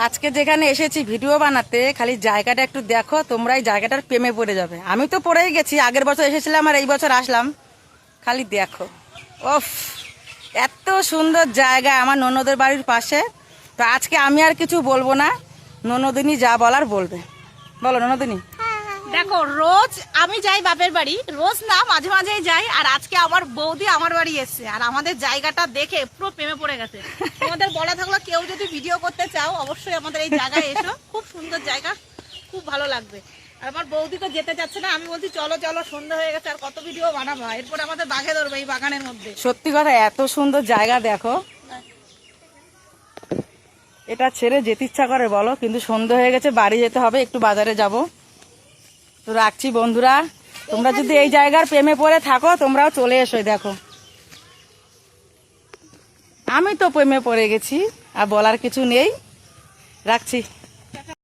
আজকে যেখানে এসেছি ভিডিও বানাতে, খালি জায়গাটা একটু দেখো, তোমরা এই জায়গাটার প্রেমে পড়ে যাবে। আমি তো পড়েই গেছি, আগের বছর এসেছিলাম আর এই বছর আসলাম। খালি দেখো, ওফ, এত সুন্দর জায়গা আমার ননদের বাড়ির পাশে। তো আজকে আমি আর কিছু বলবো না, ননদিনী যা বলার বলবে। বলো ননদিনী। দেখো, রোজ আমি যাই বাপের বাড়ি, রোজ না মাঝে মাঝেই যাই। আর আজকে আমার বৌদি আমার বাড়ি এসছে, আর আমাদের জায়গাটা দেখে পুরো প্রেমে পড়ে গেছে। তোমাদের বলা থাকলো, কেউ যদি ভিডিও করতে চাও অবশ্যই আমাদের এই জায়গায় এসো, খুব সুন্দর জায়গা, খুব ভালো লাগবে। আর আমার বৌদি তো যেতে চাচ্ছে না, আমি বলছি চলো চলো, সন্ধ্যা হয়ে গেছে, আর কত ভিডিও বানাবো, এরপর আমাদের বাঘে ধরবে এই বাগানের মধ্যে। সত্যি কথা, এত সুন্দর জায়গা দেখো, এটা ছেড়ে যেতে ইচ্ছা করে বলো, কিন্তু সন্ধ্যা হয়ে গেছে, বাড়ি যেতে হবে, একটু বাজারে যাব। তো রাখছি বন্ধুরা, তোমরা যদি এই জায়গার প্রেমে পড়ে থাকো তোমরাও চলে এসো। দেখো, আমি তো প্রেমে পড়ে গেছি, আর বলার কিছু নেই। রাখছি।